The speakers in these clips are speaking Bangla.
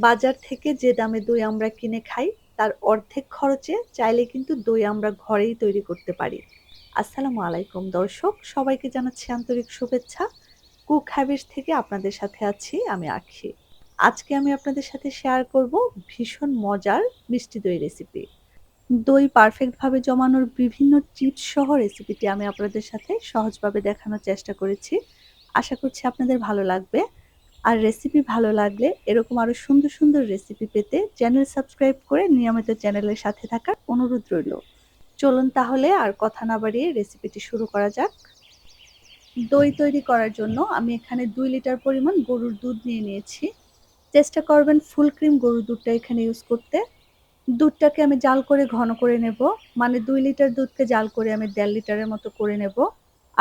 বাজার থেকে যে দামে দই আমরা কিনে খাই তার অর্ধেক খরচে চাইলে কিন্তু দই আমরা ঘরেই তৈরি করতে পারি। আসসালামু আলাইকুম দর্শক, সবাইকে জানাচ্ছি আন্তরিক শুভেচ্ছা। কুক হ্যাবিটস থেকে আপনাদের সাথে আছি আমি আখি। আজকে আমি আপনাদের সাথে শেয়ার করব ভীষণ মজার মিষ্টি দই রেসিপি। দই পারফেক্ট ভাবে জমানোর বিভিন্ন টিপস সহ রেসিপিটি আমি আপনাদের সাথে সহজভাবে দেখানোর চেষ্টা করেছি। আশা করছি আপনাদের ভালো লাগবে। আর রেসিপি ভালো লাগলে এরকম আরো সুন্দর সুন্দর রেসিপি পেতে চ্যানেল সাবস্ক্রাইব করে নিয়মিত চ্যানেলের সাথে থাকার অনুরোধ রইল। চলুন তাহলে আর কথা না বাড়িয়ে রেসিপিটি শুরু করা যাক। দই তৈরি করার জন্য আমি এখানে 2 লিটার পরিমাণ গরুর দুধ নিয়ে নিয়েছি। চেষ্টা করবেন ফুল ক্রিম গরুর দুধটা এখানে ইউজ করতে। দুধটাকে আমি জাল করে ঘন করে নেব, মানে 2 লিটার দুধকে জাল করে আমি 1.5 লিটারের মতো করে নেব।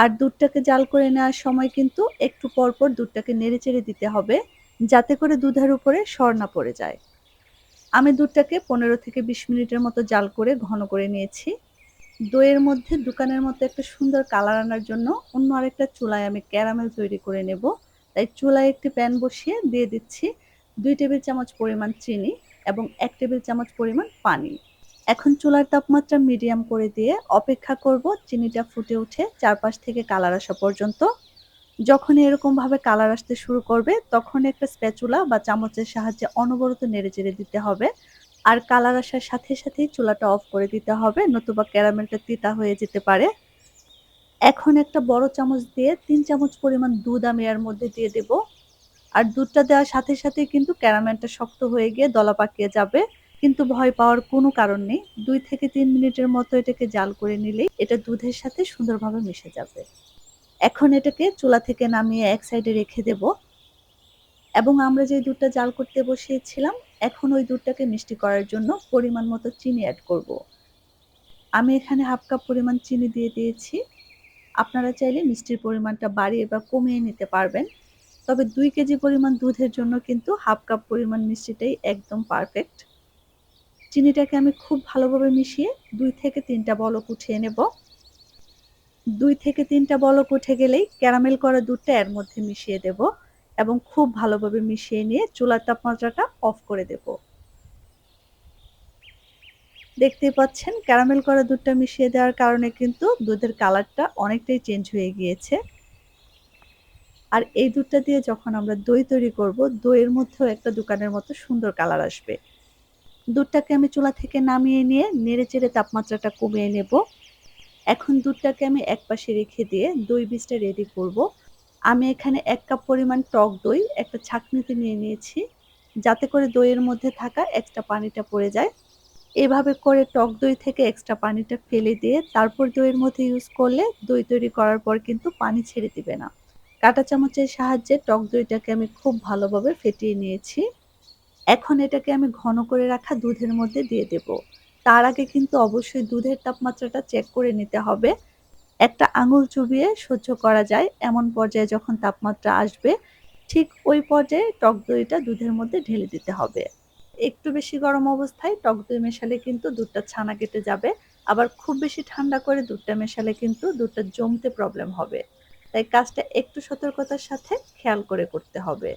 আর দুধটাকে জাল করে নেওয়ার সময় কিন্তু একটু পর পর দুধটাকে নেড়েচেড়ে দিতে হবে, যাতে করে দুধের উপরে সর না পড়ে যায়। আমি দুধটাকে 15 থেকে 20 মিনিটের মতো জাল করে ঘন করে নিয়েছি। দইয়ের মধ্যে দোকানের মতো একটা সুন্দর কালার আনার জন্য অন্য আরেকটা চুলায় আমি ক্যারামেল তৈরি করে নেব। তাই চুলায় একটি প্যান বসিয়ে দিয়ে দিচ্ছি 2 টেবিল চামচ পরিমাণ চিনি এবং 1 টেবিল চামচ পরিমাণ পানি। এখন চুলার তাপমাত্রা মিডিয়াম করে দিয়ে অপেক্ষা করব চিনিটা ফুটে উঠে চারপাশ থেকে কালার আসা পর্যন্ত। যখনই এরকমভাবে কালার আসতে শুরু করবে তখন একটা স্প্যাচুলা বা চামচের সাহায্যে অনবরত নেড়েচেড়ে দিতে হবে। আর কালার আসার সাথে সাথেই চুলাটা অফ করে দিতে হবে, নতুবা ক্যারামেলটা তিতা হয়ে যেতে পারে। এখন একটা বড় চামচ দিয়ে 3 চামচ পরিমাণ দুধ আমি এর মধ্যে দিয়ে দেব। আর দুধটা দেওয়ার সাথে সাথেই কিন্তু ক্যারামেলটা শক্ত হয়ে গিয়ে দলা পাকিয়ে যাবে। কিন্তু ভয় পাওয়ার কোনো কারণ নেই। 2 থেকে 3 মিনিটের মতো এটাকে জাল করে নিলেই এটা দুধের সাথে সুন্দরভাবে মিশে যাবে। এখন এটাকে চুলা থেকে নামিয়ে এক সাইডে রেখে দেব এবং আমরা যে দুধটা জাল করতে বসিয়েছিলাম, এখন ওই দুধটাকে মিষ্টি করার জন্য পরিমাণ মতো চিনি অ্যাড করব। আমি এখানে হাফ কাপ পরিমাণ চিনি দিয়ে দিয়েছি। আপনারা চাইলে মিষ্টির পরিমাণটা বাড়িয়ে বা কমিয়ে নিতে পারবেন। তবে 2 কেজি পরিমাণ দুধের জন্য কিন্তু হাফ কাপ পরিমাণ মিষ্টিটাই একদম পারফেক্ট। চিনিটাকে আমি খুব ভালোভাবে মিশিয়ে 2 থেকে 3টা বলক উঠিয়ে নেব। 2 থেকে 3টা বলক উঠে গেলেই ক্যারামেল করা দুধটা এর মধ্যে মিশিয়ে দেব এবং খুব ভালোভাবে মিশিয়ে নিয়ে চুলার তাপমাত্রাটা অফ করে দেব। দেখতেই পাচ্ছেন ক্যারামেল করা দুধটা মিশিয়ে দেওয়ার কারণে কিন্তু দুধের কালারটা অনেকটাই চেঞ্জ হয়ে গিয়েছে। আর এই দুধটা দিয়ে যখন আমরা দই তৈরি করব, দইয়ের মধ্যেও একটা দোকানের মতো সুন্দর কালার আসবে। দুধটাকে আমি চুলা থেকে নামিয়ে নিয়ে নেড়েচেড়ে তাপমাত্রাটা কমিয়ে নেব। এখন দুধটাকে আমি একপাশে রেখে দিয়ে দই বীজটা রেডি করব। আমি এখানে 1 কাপ পরিমাণ টক দই একটা ছাঁকনিতে নিয়ে নিয়েছি, যাতে করে দইয়ের মধ্যে থাকা এক্সট্রা পানিটা পড়ে যায়। এভাবে করে টক দই থেকে এক্সট্রা পানিটা ফেলে দিয়ে তারপর দইয়ের মধ্যে ইউজ করলে দই তৈরি করার পর কিন্তু পানি ছেড়ে দিবে না। কাঁটা চামচের সাহায্যে টক দইটাকে আমি খুব ভালোভাবে ফেটিয়ে নিয়েছি। এখন এটাকে আমি ঘন করে রাখা দুধের মধ্যে দিয়ে দেব। তার আগে কিন্তু অবশ্যই দুধের তাপমাত্রাটা চেক করে নিতে হবে। একটা আঙুল চুবিয়ে সহ্য করা যায় এমন পর্যায়ে যখন তাপমাত্রা আসবে, ঠিক ওই পর্যায়ে টক দইটা দুধের মধ্যে ঢেলে দিতে হবে। একটু বেশি গরম অবস্থায় টক দই মেশালে কিন্তু দুধটা ছানা কেটে যাবে। আবার খুব বেশি ঠান্ডা করে দুধটা মেশালে কিন্তু দুধটা জমতে প্রবলেম হবে। তাই কাজটা একটু সতর্কতার সাথে খেয়াল করে করতে হবে।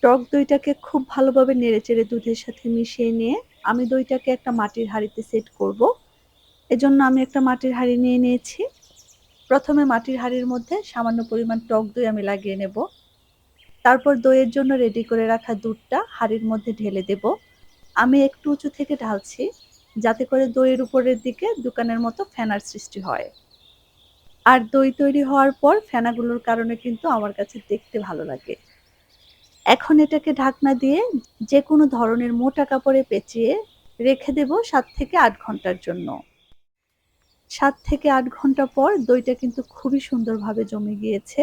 টক দইটাকে খুব ভালোভাবে নেড়েচেড়ে দুধের সাথে মিশিয়ে নিয়ে আমি দইটাকে একটা মাটির হাঁড়িতে সেট করব। এজন্য আমি একটা মাটির হাঁড়ি নিয়ে নিয়েছি। প্রথমে মাটির হাঁড়ির মধ্যে সামান্য পরিমাণ টক দই আমি লাগিয়ে নেব। তারপর দইয়ের জন্য রেডি করে রাখা দুধটা হাঁড়ির মধ্যে ঢেলে দেব। আমি একটু উঁচু থেকে ঢালছি, যাতে করে দইয়ের উপরের দিকে দোকানের মতো ফেনার সৃষ্টি হয়। আর দই তৈরি হওয়ার পর ফেনাগুলোর কারণে কিন্তু আমার কাছে দেখতে ভালো লাগে। এখন এটাকে ঢাকনা দিয়ে যে কোনো ধরনের মোটা কাপড়ে পেঁচিয়ে রেখে দেব 7 থেকে 8 ঘন্টার জন্য। 7 থেকে 8 ঘন্টা পর দইটা কিন্তু খুবই সুন্দরভাবে জমে গিয়েছে।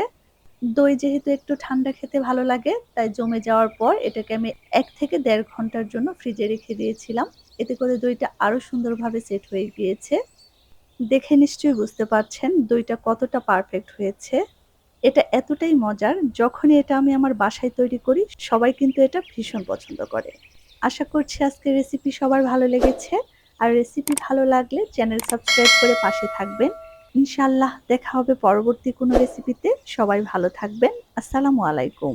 দই যেহেতু একটু ঠান্ডা খেতে ভালো লাগে, তাই জমে যাওয়ার পর এটাকে আমি 1 থেকে 1.5 ঘন্টার জন্য ফ্রিজে রেখে দিয়েছিলাম। এতে করে দইটা আরো সুন্দরভাবে সেট হয়ে গিয়েছে। দেখে নিশ্চয়ই বুঝতে পারছেন দইটা কতটা পারফেক্ট হয়েছে। এটা এতটাই মজার, যখনই এটা আমি আমার বাসায় তৈরি করি সবাই কিন্তু এটা ভীষণ পছন্দ করে। আশা করছি আজকের রেসিপি সবার ভালো লেগেছে। আর রেসিপি ভালো লাগলে চ্যানেল সাবস্ক্রাইব করে পাশে থাকবেন। ইনশাআল্লাহ দেখা হবে পরবর্তী কোনো রেসিপিতে। সবাই ভালো থাকবেন। আসসালামু আলাইকুম।